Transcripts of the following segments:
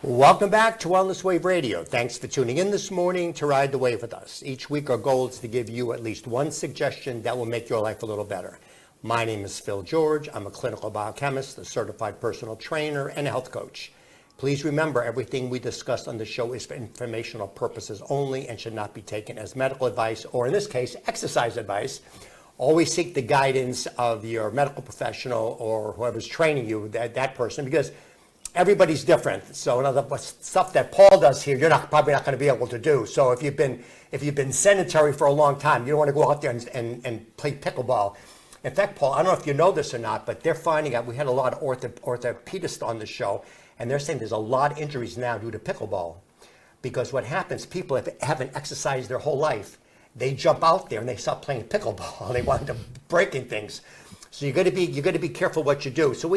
Welcome back to Wellness Wave Radio. Thanks for tuning in this morning to ride the wave with us. Each week our goal is to give you at least one suggestion that will make your life a little better. My name is Phil George. I'm a clinical biochemist, a certified personal trainer, and a health coach. Please remember, everything we discuss on the show is for informational purposes only and should not be taken as medical advice, or in this case, exercise advice. Always seek the guidance of your medical professional or whoever's training you, that person, because everybody's different. So in other words, stuff that Paul does here, you're probably not going to be able to do. So if you've been sedentary for a long time, you don't want to go out there and play pickleball. In fact, Paul, I don't know if you know this or not, but they're finding out, we had a lot of orthopedists on the show, and they're saying there's a lot of injuries now due to pickleball. Because what happens, people haven't exercised their whole life. They jump out there and they start playing pickleball. They wind up breaking things. So you got to be careful what you do. So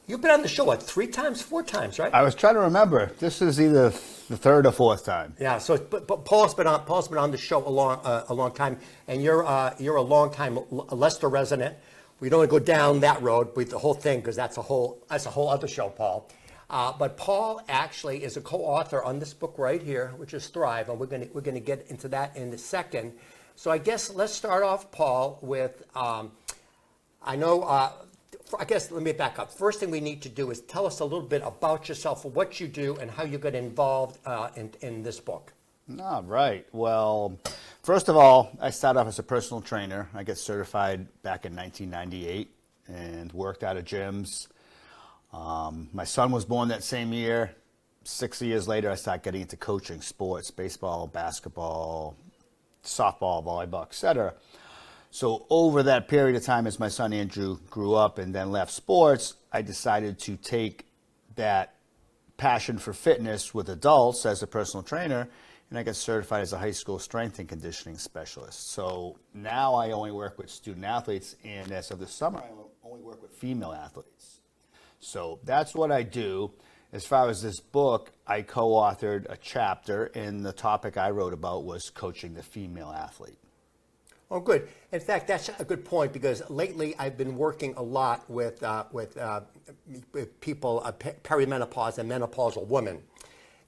you've been on the show, what, 3 times, 4 times, right? I was trying to remember. This is either the 3rd or 4th time. Yeah. So, but Paul's been on the show a long time, and you're a long time Leicester resident. We don't want to go down that road with the whole thing because that's a whole other show, Paul. But Paul actually is a co-author on this book right here, which is Thrive, and we're gonna get into that in a second. So I guess let's start off, Paul, with I guess let me back up. First thing we need to do is tell us a little bit about yourself, what you do, and how you got involved in this book. All right. Well, first of all, I started off as a personal trainer. I got certified back in 1998 and worked out of gyms. My son was born that same year. 6 years later, I started getting into coaching sports, baseball, basketball, softball, volleyball, etc. So over that period of time, as my son Andrew grew up and then left sports, I decided to take that passion for fitness with adults as a personal trainer, and I got certified as a high school strength and conditioning specialist. So now I only work with student athletes, and as of this summer, I only work with female athletes. So that's what I do. As far as this book, I co-authored a chapter, and the topic I wrote about was coaching the female athlete. Oh, good. In fact, that's a good point because lately I've been working a lot with people, perimenopause and menopausal women.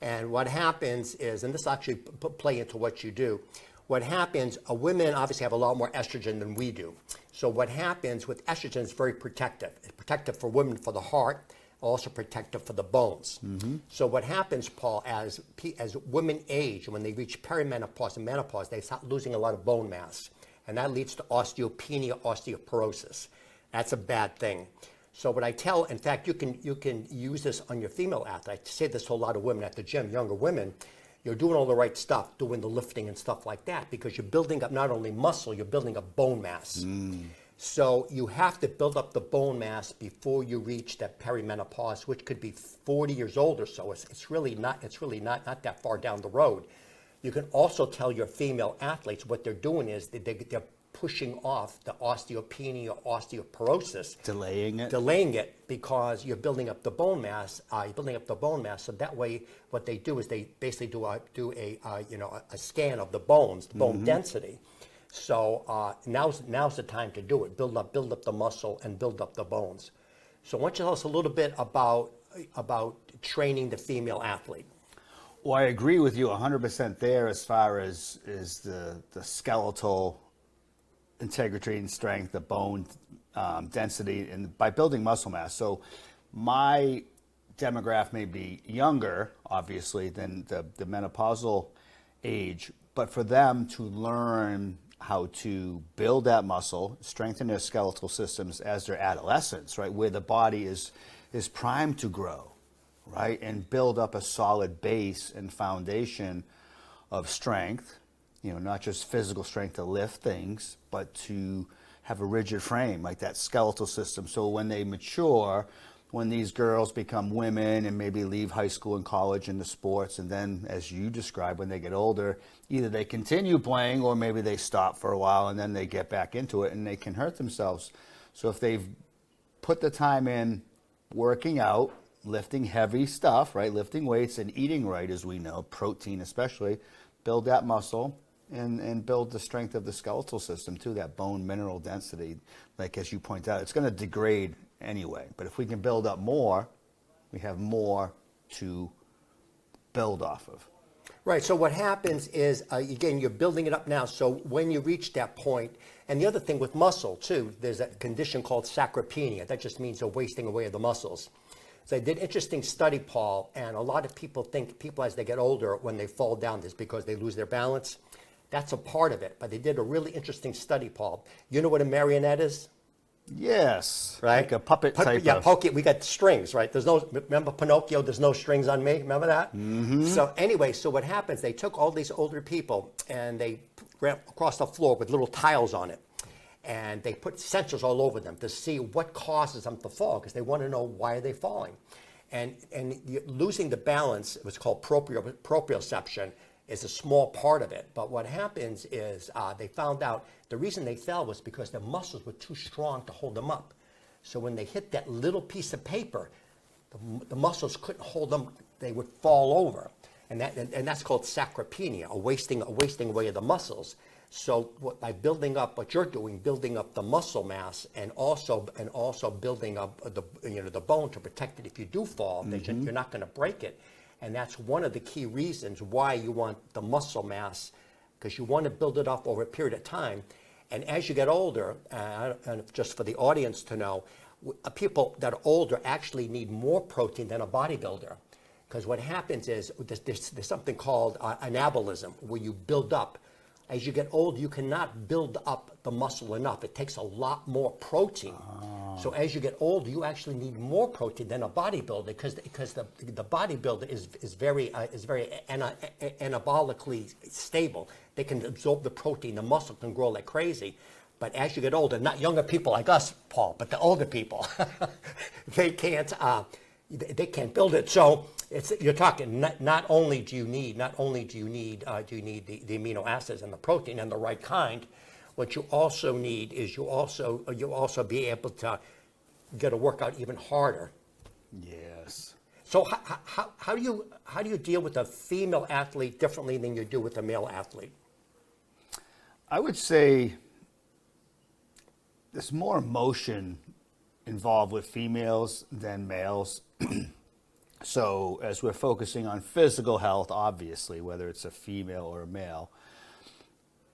And what happens is, and this actually play into what you do, what happens, women obviously have a lot more estrogen than we do. So what happens with estrogen is very protective. It's protective for women for the heart, also protective for the bones. Mm-hmm. So what happens, Paul, as women age, when they reach perimenopause and menopause, they start losing a lot of bone mass. And that leads to osteopenia, osteoporosis. That's a bad thing. So what I tell, in fact, you can use this on your female athlete. I say this to a lot of women at the gym, younger women. You're doing all the right stuff, doing the lifting and stuff like that, because you're building up not only muscle, you're building up bone mass. So you have to build up the bone mass before you reach that perimenopause, which could be 40 years old or so. It's really not that far down the road. You can also tell your female athletes what they're doing is they're pushing off the osteopenia, osteoporosis. Delaying it because you're building up the bone mass. So that way, what they do is they basically do a scan of the bones, the bone density. So now's the time to do it. Build up the muscle and build up the bones. So why don't you tell us a little bit about training the female athlete? Well, I agree with you 100% there as far as the skeletal integrity and strength, the bone density, and by building muscle mass. So my demographic may be younger, obviously, than the menopausal age, but for them to learn how to build that muscle, strengthen their skeletal systems as they're adolescents, right, where the body is primed to grow, right, and build up a solid base and foundation of strength, not just physical strength to lift things, but to have a rigid frame, like that skeletal system. So when they mature, when these girls become women and maybe leave high school and college into sports, and then, as you described, when they get older, either they continue playing or maybe they stop for a while and then they get back into it and they can hurt themselves. So if they've put the time in working out, lifting heavy stuff, right, lifting weights and eating right, as we know, protein especially, build that muscle and build the strength of the skeletal system too, that bone mineral density. Like, as you point out, it's going to degrade anyway, but if we can build up more, we have more to build off of. Right. So what happens is, again, you're building it up now. So when you reach that point, and the other thing with muscle too, there's a condition called sarcopenia. That just means a wasting away of the muscles. So I did an interesting study, Paul, and a lot of people think people as they get older, when they fall down, is because they lose their balance. That's a part of it. But they did a really interesting study, Paul. You know what a marionette is? Yes, Right? like a puppet type Yeah, of. we got strings, right? There's no, remember Pinocchio, there's no strings on me, remember that? Mm-hmm. So anyway, so what happens, they took all these older people and they ran across the floor with little tiles on it. And they put sensors all over them to see what causes them to fall, because they want to know why are they falling. And losing the balance, what's called proprioception, is a small part of it. But what happens is they found out the reason they fell was because their muscles were too strong to hold them up. So when they hit that little piece of paper, the muscles couldn't hold them, they would fall over. And that's called sarcopenia, a wasting away of the muscles. So by building up what you're doing, building up the muscle mass, and also building up the bone to protect it if you do fall, that you're not going to break it. And that's one of the key reasons why you want the muscle mass, because you want to build it up over a period of time. And as you get older, and just for the audience to know, people that are older actually need more protein than a bodybuilder. Because what happens is there's something called anabolism, where you build up. As you get older, you cannot build up the muscle enough. It takes a lot more protein. So as you get older, you actually need more protein than a bodybuilder, because the bodybuilder is very anabolically stable. They can absorb the protein. The muscle can grow like crazy. But as you get older, not younger people like us, Paul, but the older people, they can't build it. So you're talking not only do you need the amino acids and the protein and the right kind. What you also need is you also be able to get a workout even harder. Yes. So how do you deal with a female athlete differently than you do with a male athlete? I would say there's more emotion involved with females than males. So as we're focusing on physical health, obviously, whether it's a female or a male,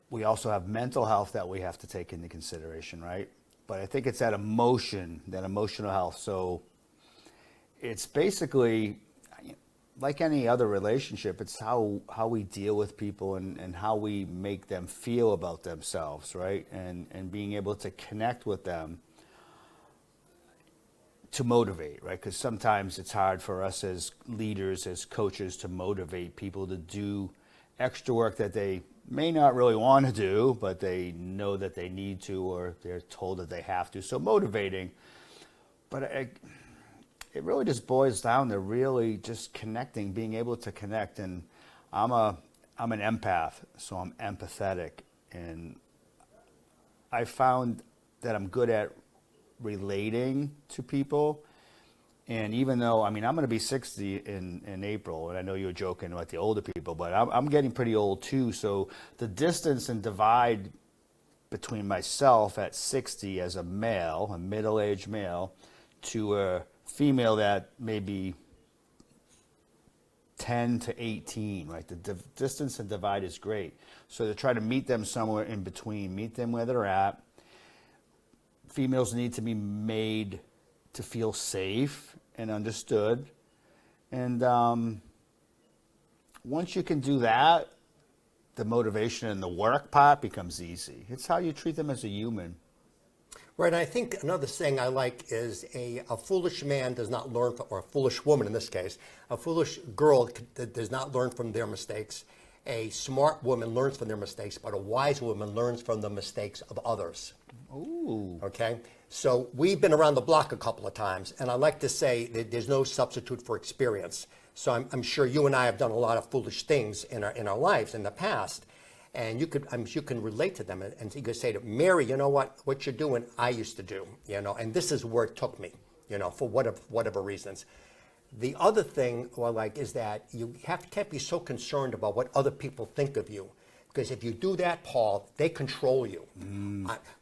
we also have mental health that we have to take into consideration, right? But I think it's that emotional health. So it's basically like any other relationship, it's how we deal with people and how we make them feel about themselves, right? And being able to connect with them to motivate, right? Because sometimes it's hard for us as leaders, as coaches, to motivate people to do extra work that they may not really want to do, but they know that they need to, or they're told that they have to. So motivating, but it really just boils down to really just connecting, being able to connect. And I'm an empath, so I'm empathetic, and I found that I'm good at relating to people. And even though, I'm going to be 60 in April, and I know you were joking about the older people, but I'm getting pretty old too. So the distance and divide between myself at 60 as a male, a middle-aged male, to a female that may be 10 to 18, right? The distance and divide is great. So to try to meet them somewhere in between, meet them where they're at. Females need to be made to feel safe and understood. And once you can do that, the motivation and the work part becomes easy. It's how you treat them as a human. Right, and I think another thing I like is a foolish man does not learn, or a foolish woman in this case, a foolish girl does not learn from their mistakes. A smart woman learns from their mistakes, but a wise woman learns from the mistakes of others. Ooh. Okay, so we've been around the block a couple of times, and I like to say that there's no substitute for experience. So I'm sure you and I have done a lot of foolish things in our lives in the past, and you can relate to them, and you could say to Mary, you know what you're doing, I used to do, and this is where it took me, for whatever reasons. The other thing I like is that you can't be so concerned about what other people think of you. Because if you do that, Paul, they control you.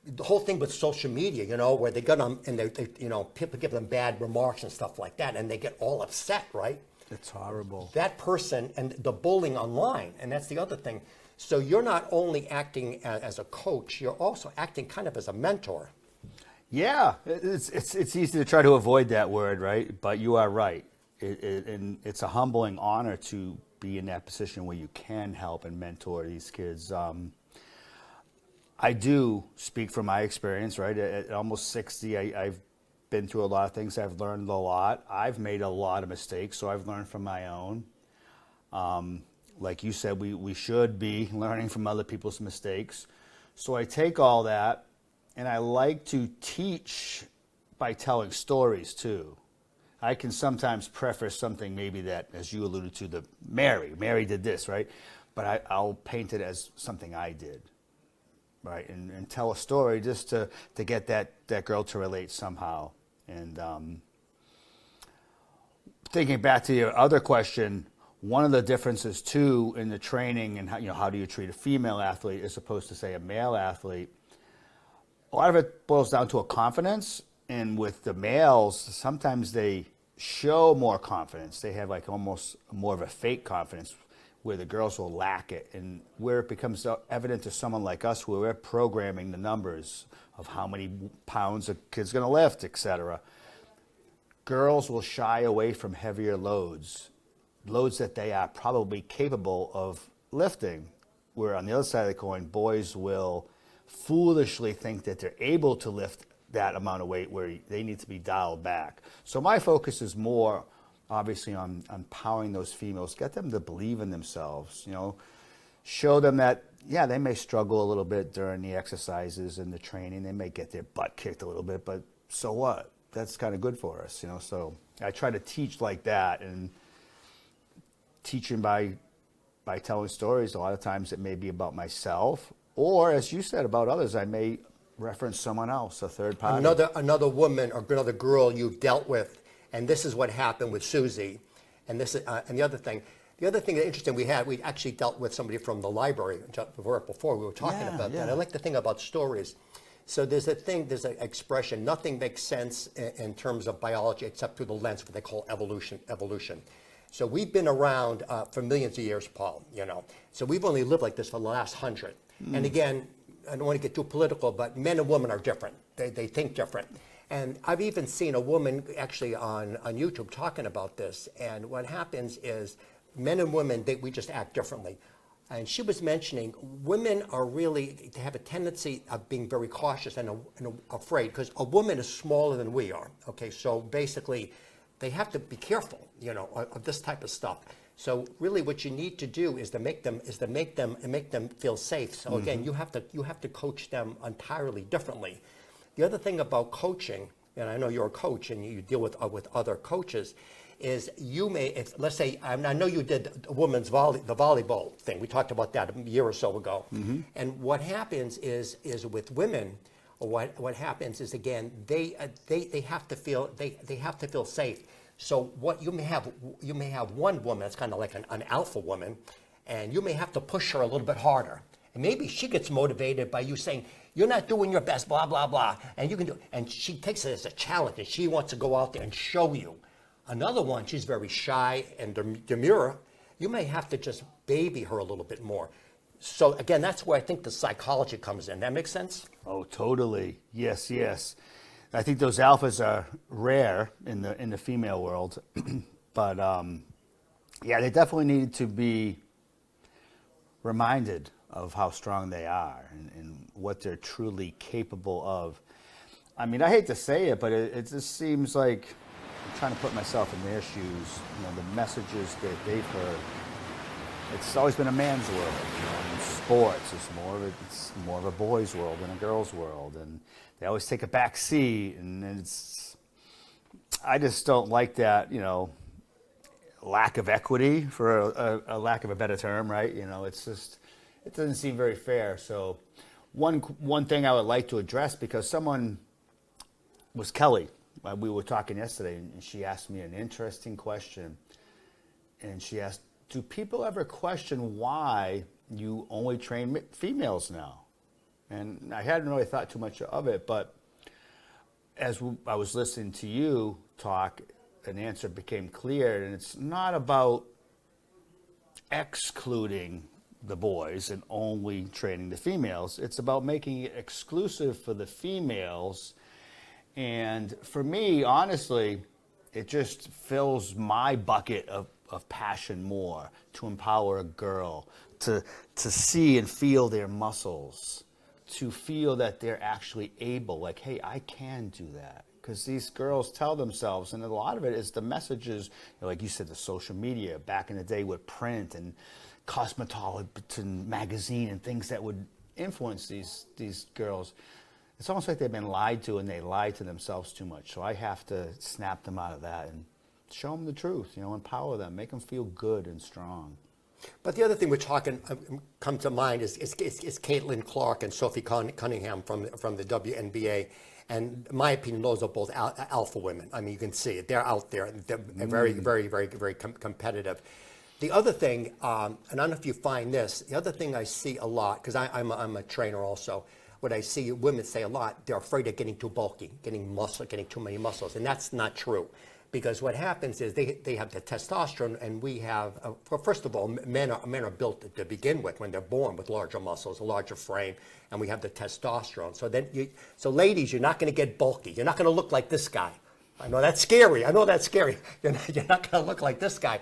The whole thing with social media, where they get on and they people give them bad remarks and stuff like that, and they get all upset, right? It's horrible. That person and the bullying online, and that's the other thing. So you're not only acting as a coach, you're also acting kind of as a mentor. Yeah, it's easy to try to avoid that word, right? But you are right. And it's a humbling honor to be in that position where you can help and mentor these kids. I do speak from my experience, right? At almost 60, I've been through a lot of things. I've learned a lot. I've made a lot of mistakes, so I've learned from my own. Like you said, we should be learning from other people's mistakes. So I take all that, and I like to teach by telling stories too. I can sometimes preface something maybe that, as you alluded to, Mary did this, right? But I'll paint it as something I did, right? And tell a story just to get that girl to relate somehow. And thinking back to your other question, one of the differences too in the training and how do you treat a female athlete as opposed to say a male athlete, a lot of it boils down to a confidence. And with the males, sometimes they show more confidence. They have like almost more of a fake confidence where the girls will lack it. And where it becomes evident to someone like us where we're programming the numbers of how many pounds a kid's going to lift, etc. Girls will shy away from heavier loads that they are probably capable of lifting. Where on the other side of the coin, boys will foolishly think that they're able to lift that amount of weight where they need to be dialed back. So my focus is more obviously on empowering those females, get them to believe in themselves, show them that, yeah, they may struggle a little bit during the exercises and the training. They may get their butt kicked a little bit, but so what? That's kind of good for us, So I try to teach like that, and teaching by telling stories. A lot of times it may be about myself, or as you said, about others. I may reference someone else, a third party. Another woman or another girl you've dealt with, and this is what happened with Susie, and this is, and the other thing that's interesting, we actually dealt with somebody from the library before we were talking about that. I like the thing about stories. So there's an expression, nothing makes sense in terms of biology except through the lens of what they call evolution. So we've been around for millions of years, Paul, So we've only lived like this for the last 100. And again, I don't want to get too political, but men and women are different. They think different. And I've even seen a woman actually on YouTube talking about this. And what happens is men and women, we just act differently. And she was mentioning women they have a tendency of being very cautious and afraid because a woman is smaller than we are. Okay, so basically they have to be careful, of this type of stuff. So really, what you need to do is to make them feel safe. So again, you have to coach them entirely differently. The other thing about coaching, and I know you're a coach and you deal with other coaches, is you may, let's say, I know you did the women's the volleyball thing. We talked about that a year or so ago. And what happens is with women, what happens is again they have to feel safe. So what you may have one woman that's kind of like an alpha woman, and you may have to push her a little bit harder. And maybe she gets motivated by you saying, you're not doing your best, blah, blah, blah, and you can do it. And she takes it as a challenge, and she wants to go out there and show you. Another one, she's very shy and demure. You may have to just baby her a little bit more. So again, that's where I think the psychology comes in. That makes sense? Oh, totally. Yes. I think those alphas are rare in the female world, but they definitely need to be reminded of how strong they are and what they're truly capable of. I mean, I hate to say it, but it just seems like I'm trying to put myself in their shoes. The messages that they've heard. It's always been a man's world. In sports, it's more of a boy's world than a girl's world, and they always take a back seat. And I just don't like that. Lack of equity, for a lack of a better term, right? It's just, it doesn't seem very fair. So one thing I would like to address, because someone was Kelly. We were talking yesterday, and she asked me an interesting question. And she asked, do people ever question why you only train females now? And I hadn't really thought too much of it, but as I was listening to you talk, an answer became clear, and it's not about excluding the boys and only training the females. It's about making it exclusive for the females. And for me, honestly, it just fills my bucket of passion more to empower a girl, to see and feel their muscles, to feel that they're actually able, like, hey, I can do that. Because these girls tell themselves, and a lot of it is the messages, like you said, the social media, back in the day with print and Cosmopolitan magazine and things that would influence these girls. It's almost like they've been lied to, and they lie to themselves too much. So I have to snap them out of that and show them the truth, empower them, make them feel good and strong. But the other thing we're talking, come to mind is Caitlin Clark and Sophie Cunningham from the WNBA. And in my opinion, those are both alpha women. I mean, you can see it. They're out there. They're very, very, very, very competitive. The other thing, and I don't know if you find this, the other thing I see a lot, because I'm a trainer also, what I see women say a lot, they're afraid of getting too bulky, getting too many muscles. And that's not true. Because what happens is they have the testosterone, and we have, well, first of all, men are built to begin with when they're born with larger muscles, a larger frame, and we have the testosterone. So ladies, you're not going to get bulky. You're not going to look like this guy. I know that's scary. You're not going to look like this guy.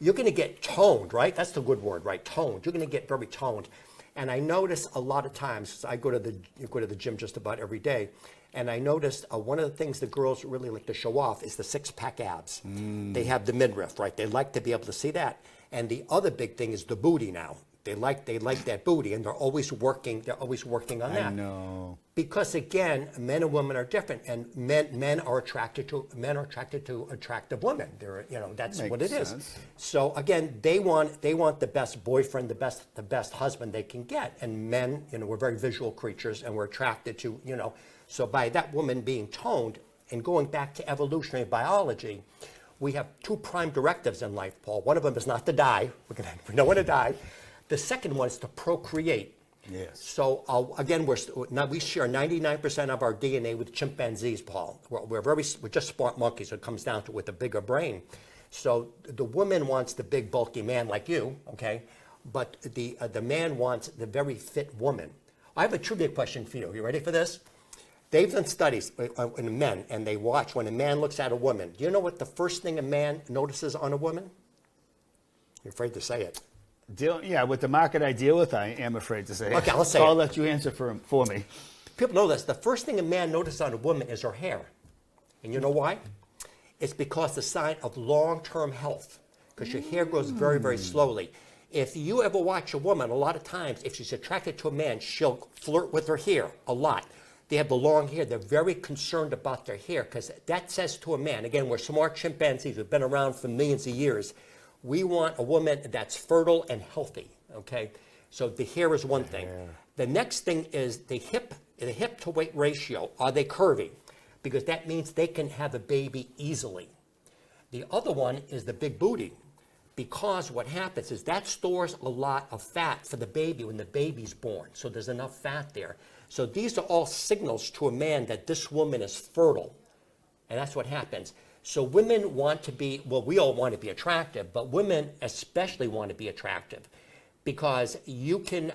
You're going to get toned, right? That's the good word, right? Toned. You're going to get very toned. And I notice a lot of times, I go to the gym just about every day, and I noticed one of the things the girls really like to show off is the six-pack abs. They have the midriff, right? They like to be able to see that. And the other big thing is the booty now. They like that booty, and they're always working on that. I know. Because again, men and women are different, and men are attracted to attractive women. That's Makes what it is. sense. So again, they want the best boyfriend, the best husband they can get. And men, we're very visual creatures, and we're attracted to, So by that woman being toned, and going back to evolutionary biology, we have two prime directives in life, Paul. One of them is not to die. We don't want to die. The second one is to procreate. Yes. So again, we share 99% of our DNA with chimpanzees, Paul. We're just smart monkeys. It comes down to with a bigger brain. So the woman wants the big bulky man like you, okay? But the man wants the very fit woman. I have a trivia question for you. You ready for this? They've done studies in men, and they watch when a man looks at a woman. Do you know what the first thing a man notices on a woman? You're afraid to say it. With the market I deal with, I am afraid to say it. Okay, I'll say so it. I'll let you answer for me. People know this. The first thing a man notices on a woman is her hair. And you know why? It's because the sign of long-term health, because your hair grows very, very slowly. If you ever watch a woman, a lot of times, if she's attracted to a man, she'll flirt with her hair a lot. They have the long hair. They're very concerned about their hair, because that says to a man, again, we're smart chimpanzees. We've been around for millions of years. We want a woman that's fertile and healthy, okay? So the hair is one thing. The next thing is the hip to weight ratio. Are they curvy? Because that means they can have a baby easily. The other one is the big booty, because what happens is that stores a lot of fat for the baby when the baby's born. So there's enough fat there. So these are all signals to a man that this woman is fertile. And that's what happens. So women want to be, well, we all want to be attractive, but women especially want to be attractive, because you can,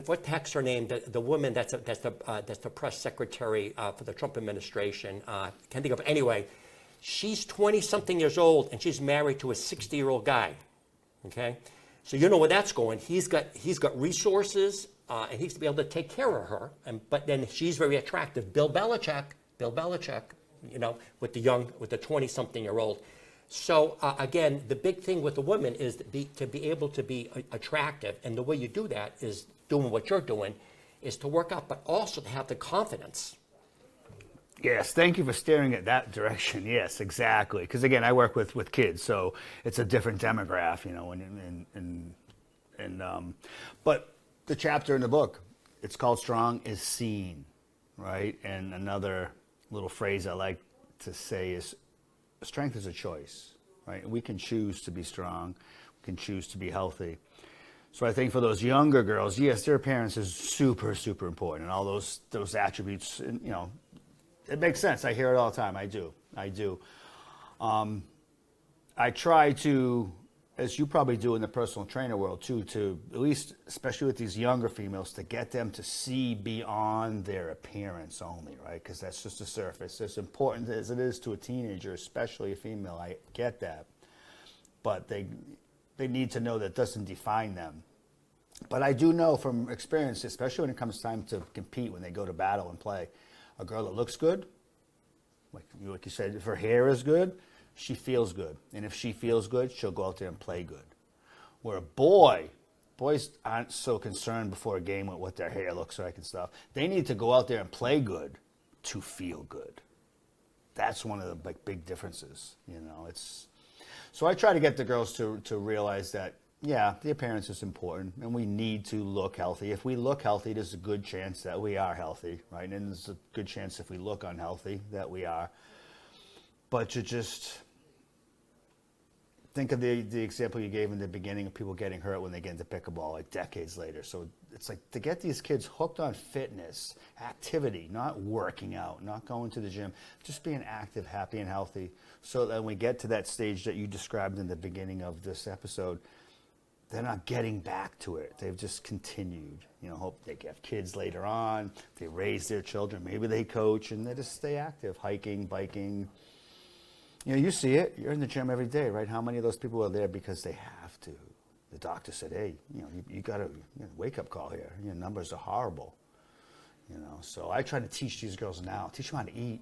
what the heck's her name? The woman that's the press secretary for the Trump administration. Can't think of it. Anyway, she's 20-something years old, and she's married to a 60-year-old guy. Okay, so you know where that's going. He's got resources, and he needs to be able to take care of her. But then she's very attractive. Bill Belichick. With the 20-something-year-old. So again, the big thing with a woman is to be able to be attractive, and the way you do that is doing what you're doing, is to work out, but also to have the confidence. Yes, thank you for steering it that direction. Yes, exactly. Because again, I work with kids, so it's a different demographic, but the chapter in the book, it's called "Strong is Seen," right? And another little phrase I like to say is, strength is a choice, right? We can choose to be strong. We can choose to be healthy. So I think for those younger girls, yes, their appearance is super, super important, and all those attributes, it makes sense. I hear it all the time. I do. I try to, as you probably do in the personal trainer world too, to at least, especially with these younger females, to get them to see beyond their appearance only, right? Because that's just the surface. As important as it is to a teenager, especially a female, I get that. But they need to know that doesn't define them. But I do know from experience, especially when it comes time to compete, when they go to battle and play, a girl that looks good, like you said, if her hair is good, she feels good. And if she feels good, she'll go out there and play good. Where boys aren't so concerned before a game with what their hair looks like and stuff. They need to go out there and play good to feel good. That's one of the big differences, So I try to get the girls to realize that, yeah, the appearance is important, and we need to look healthy. If we look healthy, there's a good chance that we are healthy, right? And there's a good chance if we look unhealthy that we are. But you just think of the example you gave in the beginning of people getting hurt when they get into pickleball, like decades later. So it's like to get these kids hooked on fitness, activity, not working out, not going to the gym, just being active, happy, and healthy. So that when we get to that stage that you described in the beginning of this episode, they're not getting back to it. They've just continued. Hope they have kids later on. They raise their children. Maybe they coach, and they just stay active, hiking, biking. You see it. You're in the gym every day, right? How many of those people are there because they have to? The doctor said, hey, you got a wake-up call here. Your numbers are horrible. So I try to teach these girls now. Teach them how to eat.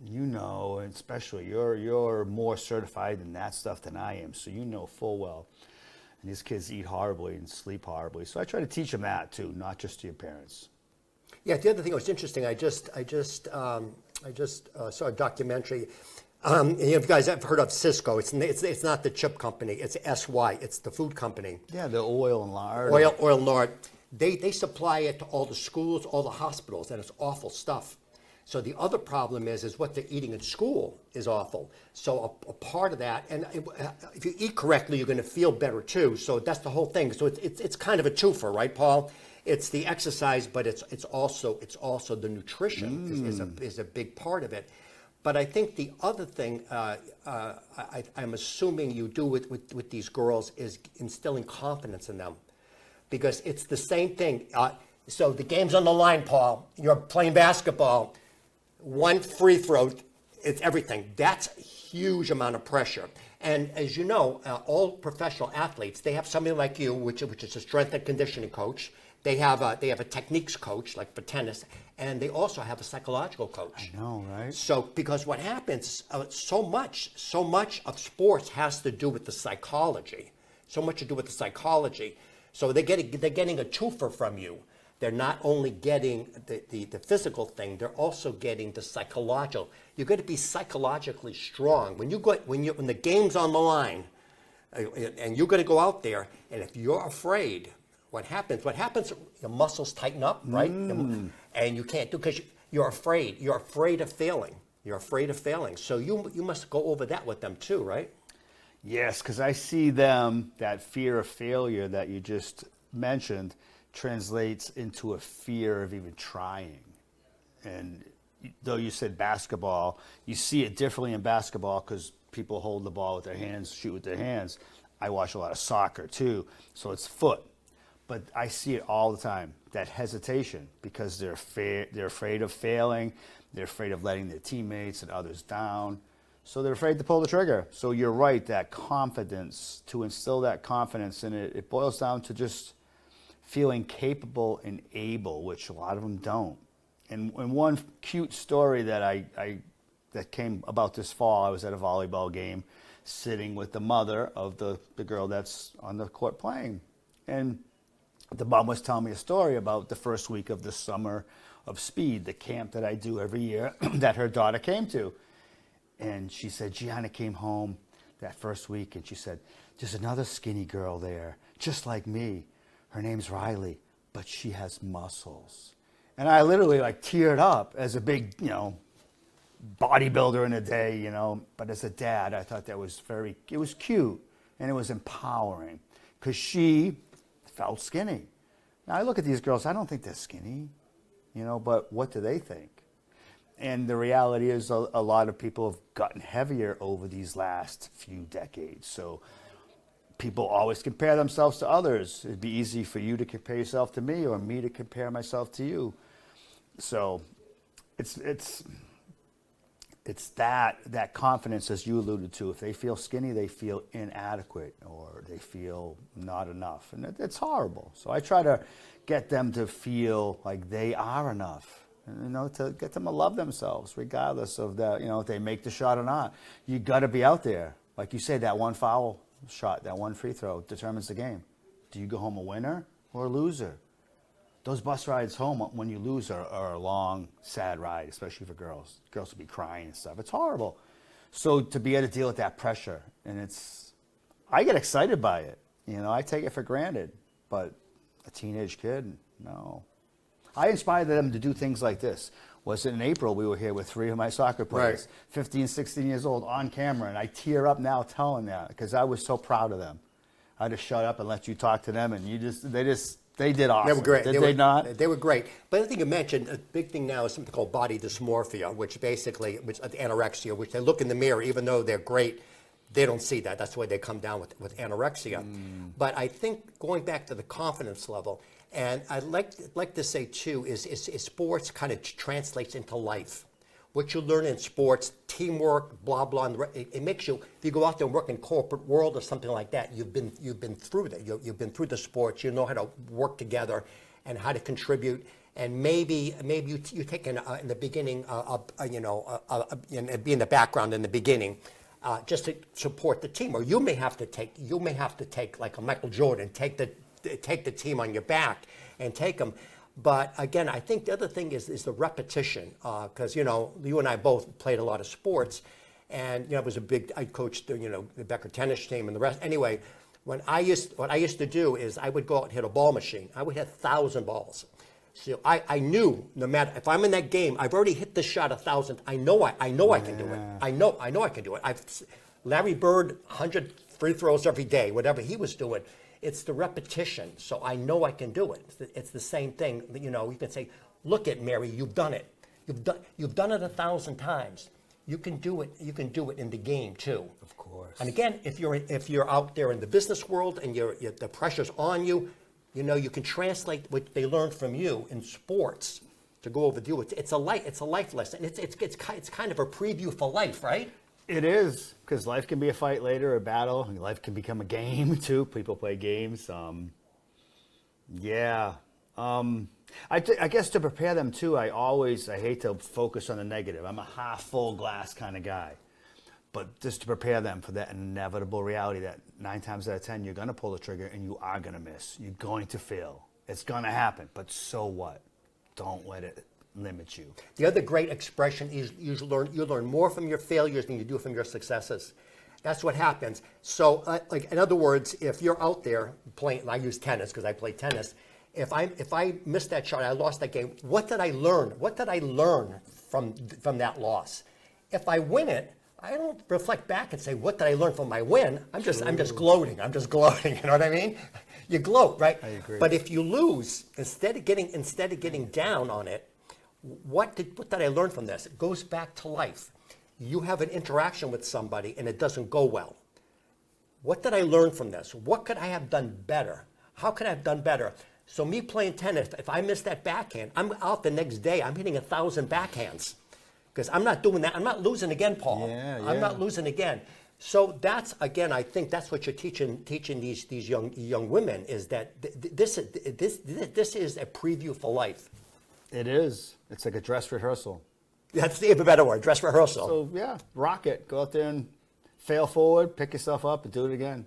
And especially you're more certified in that stuff than I am, so you know full well. And these kids eat horribly and sleep horribly. So I try to teach them that too, not just to your parents. Yeah, the other thing that was interesting, I just saw a documentary. You guys have heard of Cisco. It's not the chip company. It's SY. It's the food company. Yeah, the oil and lard. Oil and lard. They supply it to all the schools, all the hospitals, and it's awful stuff. So the other problem is what they're eating in school is awful. So a part of that, and if you eat correctly, you're going to feel better too. So that's the whole thing. So it's kind of a twofer, right, Paul? It's the exercise, but it's also the nutrition is a big part of it. But I think the other thing I'm assuming you do with these girls is instilling confidence in them, because it's the same thing. So the game's on the line, Paul. You're playing basketball. One free throw, it's everything. That's a huge amount of pressure. And as you know, all professional athletes, they have somebody like you, which is a strength and conditioning coach. They have a techniques coach, like for tennis, and they also have a psychological coach. I know, right? So, because what happens, so much of sports has to do with the psychology. So much to do with the psychology. So they're getting a twofer from you. They're not only getting the physical thing, they're also getting the psychological. You're going to be psychologically strong when the game's on the line, and you're going to go out there. And if you're afraid, what happens? Your muscles tighten up, right? And you can't do, because you're afraid. You're afraid of failing. So you must go over that with them too, right? Yes, because I see them, that fear of failure that you just mentioned translates into a fear of even trying. And though you said basketball, you see it differently in basketball because people hold the ball with their hands, shoot with their hands. I watch a lot of soccer too, so it's foot. But I see it all the time, that hesitation, because they're afraid of failing, they're afraid of letting their teammates and others down, so they're afraid to pull the trigger. So you're right, that confidence, to instill that confidence in it, it boils down to just feeling capable and able, which a lot of them don't. And one cute story that that came about this fall, I was at a volleyball game, sitting with the mother of the girl that's on the court playing. And the mom was telling me a story about the first week of the Summer of Speed, the camp that I do every year that her daughter came to. And she said, Gianna came home that first week and she said, there's another skinny girl there, just like me. Her name's Riley, but she has muscles. And I literally teared up as a big, bodybuilder in a day, But as a dad, I thought that was it was cute and it was empowering because she felt skinny. Now I look at these girls, I don't think they're skinny, but what do they think? And the reality is a lot of people have gotten heavier over these last few decades. So people always compare themselves to others. It'd be easy for you to compare yourself to me or me to compare myself to you. So it's that confidence, as you alluded to. If they feel skinny, they feel inadequate or they feel not enough. And it's horrible. So I try to get them to feel like they are enough. To get them to love themselves, regardless of that, if they make the shot or not. You got to be out there. Like you say, that one foul shot, that one free throw determines the game. Do you go home a winner or a loser? Those bus rides home when you lose are a long, sad ride, especially for girls. Girls will be crying and stuff. It's horrible. So to be able to deal with that pressure, and I get excited by it. I take it for granted. But a teenage kid, no. I inspired them to do things like this. Was it in April we were here with 3 of my soccer players, Right. 15, 16 years old, on camera, and I tear up now telling that because I was so proud of them. I just shut up and let you talk to them, and they did awesome. They were great. Did they not? They were great. But I think you mentioned a big thing now is something called body dysmorphia, which anorexia, which they look in the mirror, even though they're great, they don't see that. That's why they come down with anorexia. But I think going back to the confidence level, and I'd like to say too, is sports kind of translates into life. What you learn in sports, teamwork, blah blah, and it makes you. If you go out there and work in corporate world or something like that, you've been through that. You've been through the sports. You know how to work together and how to contribute. And maybe you take in the beginning, be in the background in the beginning. Just to support the team, or you may have to take like a Michael Jordan, take the team on your back and take them. But again, I think the other thing is the repetition, because you and I both played a lot of sports, and I coached the Becker tennis team and the rest. Anyway, what I used to do is I would go out and hit a ball machine. I would hit 1,000 balls. So I knew no matter if I'm in that game, I've already hit this shot 1,000. I know I can do it. I know I can do it. Larry Bird, 100 free throws every day, whatever he was doing. It's the repetition. So I know I can do it. It's the same thing. You can say, look at Mary, you've done it. You've done it 1,000 times. You can do it. You can do it in the game too. Of course. And again, if you're out there in the business world and the pressure's on you. You can translate what they learned from you in sports to go over to you. It's a life lesson. It's kind of a preview for life, right? It is, because life can be a fight later, a battle. Life can become a game too. People play games. I guess to prepare them too, I hate to focus on the negative. I'm a half full glass kind of guy. But just to prepare them for that inevitable reality that 9 times out of 10, you're going to pull the trigger and you are going to miss. You're going to fail. It's going to happen. But so what? Don't let it limit you. The other great expression is you learn more from your failures than you do from your successes. That's what happens. So, in other words, if you're out there playing, I use tennis because I play tennis. If I missed that shot, I lost that game. What did I learn? What did I learn from that loss? If I win it, I don't reflect back and say, what did I learn from my win? I'm just gloating. You know what I mean? You gloat, right? I agree. But if you lose, instead of getting down on it, what did I learn from this? It goes back to life. You have an interaction with somebody and it doesn't go well. What did I learn from this? What could I have done better? How could I have done better? So me playing tennis, if I miss that backhand, I'm out the next day, I'm hitting 1,000 backhands. Because I'm not doing that. I'm not losing again, Paul. Yeah. I'm not losing again. So that's, again, I think that's what you're teaching these young women is that this is a preview for life. It is. It's like a dress rehearsal. That's the better word, dress rehearsal. So yeah, rock it. Go out there and fail forward, pick yourself up, and do it again.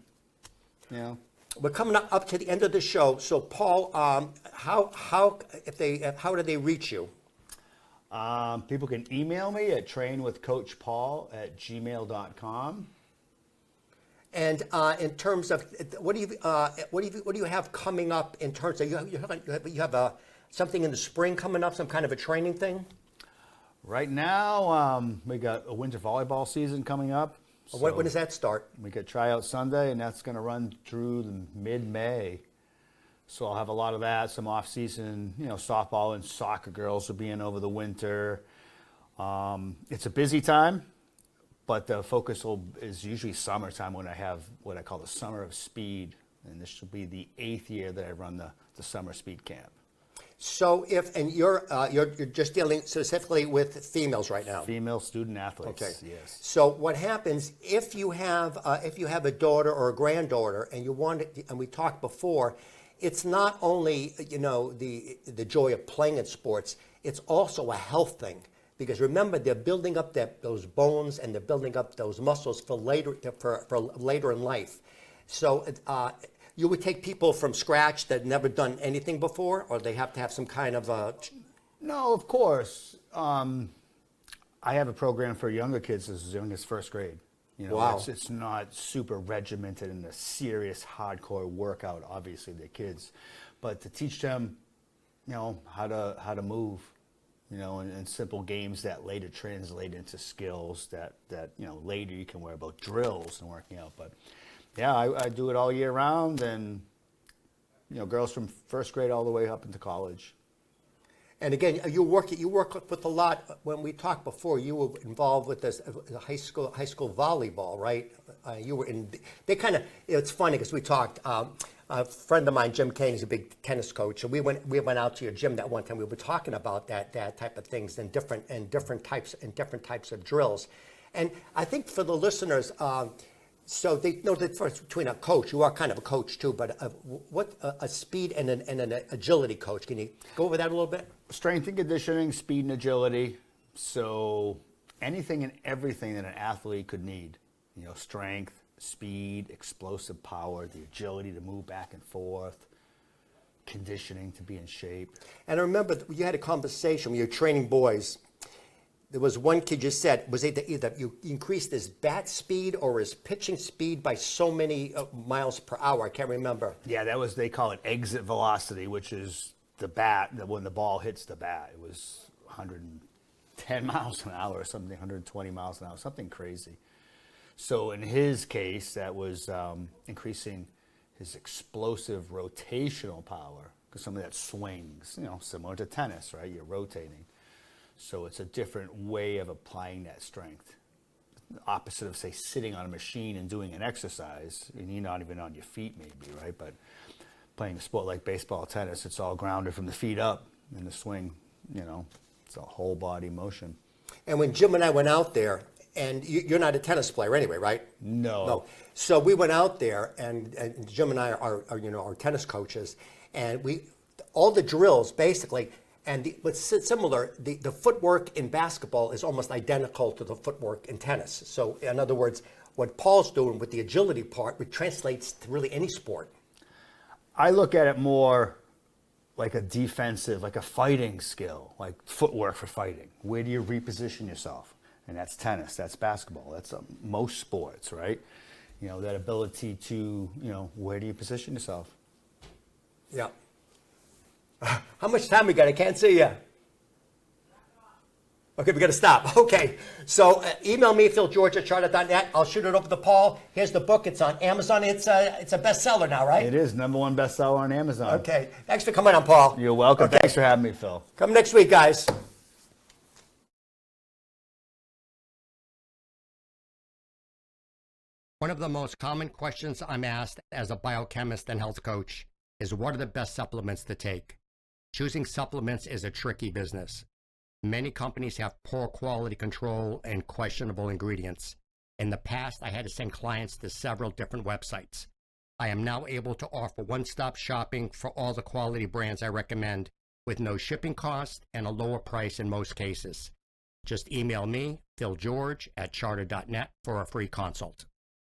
We're coming up to the end of the show. So Paul, how do they reach you? People can email me at trainwithcoachpaul@gmail.com. And in terms of what do you have coming up in terms of you have something in the spring coming up, some kind of a training thing? Right now, we got a winter volleyball season coming up. When does that start? We got tryout Sunday, and that's going to run through the mid-May. So I'll have a lot of that, some off-season, softball and soccer girls will be in over the winter. It's a busy time, but the focus is usually summertime when I have what I call the Summer of Speed. And this will be the 8th year that I run the Summer Speed Camp. So you're just dealing specifically with females right now. Female student athletes. Okay. Yes. So what happens if you have a daughter or a granddaughter and you want it, and we talked before, it's not only the joy of playing in sports, it's also a health thing. Because remember, they're building up those bones and they're building up those muscles for later in life. So you would take people from scratch that never done anything before, or they have to have some kind of No, of course. I have a program for younger kids as young as first grade. Wow. It's not super regimented and a serious hardcore workout. Obviously, they're kids, but to teach them, how to move, and simple games that later translate into skills that later you can worry about drills and working out. But yeah, I do it all year round, and girls from first grade all the way up into college. And again, you work with a lot. When we talked before, you were involved with this high school volleyball, right? You were in. They kind of. It's funny because we talked. A friend of mine, Jim Kane, is a big tennis coach, and we went out to your gym that one time. We were talking about that type of things and different types of drills. And I think for the listeners. So they know the difference between a coach. You are kind of a coach too, but what a speed and an agility coach. Can you go over that a little bit? Strength and conditioning, speed and agility. So anything and everything that an athlete could need. Strength, speed, explosive power, the agility to move back and forth, conditioning to be in shape. And I remember you had a conversation when you were training boys. There was one kid you said, was it either you increased his bat speed or his pitching speed by so many miles per hour? I can't remember. Yeah, they call it exit velocity, which is the bat, when the ball hits the bat. It was 110 miles an hour or something, 120 miles an hour, something crazy. So in his case, that was increasing his explosive rotational power, because some of that swings, similar to tennis, right? You're rotating. So it's a different way of applying that strength. The opposite of, say, sitting on a machine and doing an exercise, and you're not even on your feet maybe, right? But playing a sport like baseball, tennis, it's all grounded from the feet up, and the swing, it's a whole body motion. And when Jim and I went out there, and you're not a tennis player anyway, right? No. So we went out there, and Jim and I are tennis coaches, and all the drills basically. And what's similar, the footwork in basketball is almost identical to the footwork in tennis. So in other words, what Paul's doing with the agility part, which translates to really any sport. I look at it more like a defensive, like a fighting skill, like footwork for fighting. Where do you reposition yourself? And that's tennis, that's basketball, that's most sports, right? That ability to, where do you position yourself? Yeah. How much time we got? I can't see you. Okay, we got to stop. Okay, so email me, philgeorge@charter.net. I'll shoot it over to Paul. Here's the book. It's on Amazon. It's a bestseller now, right? It is #1 bestseller on Amazon. Okay, thanks for coming on, Paul. You're welcome. Okay. Thanks for having me, Phil. Come next week, guys. One of the most common questions I'm asked as a biochemist and health coach is, what are the best supplements to take? Choosing supplements is a tricky business. Many companies have poor quality control and questionable ingredients. In the past, I had to send clients to several different websites. I am now able to offer one-stop shopping for all the quality brands I recommend, with no shipping cost and a lower price in most cases. Just email me, philgeorge@charter.net, for a free consult.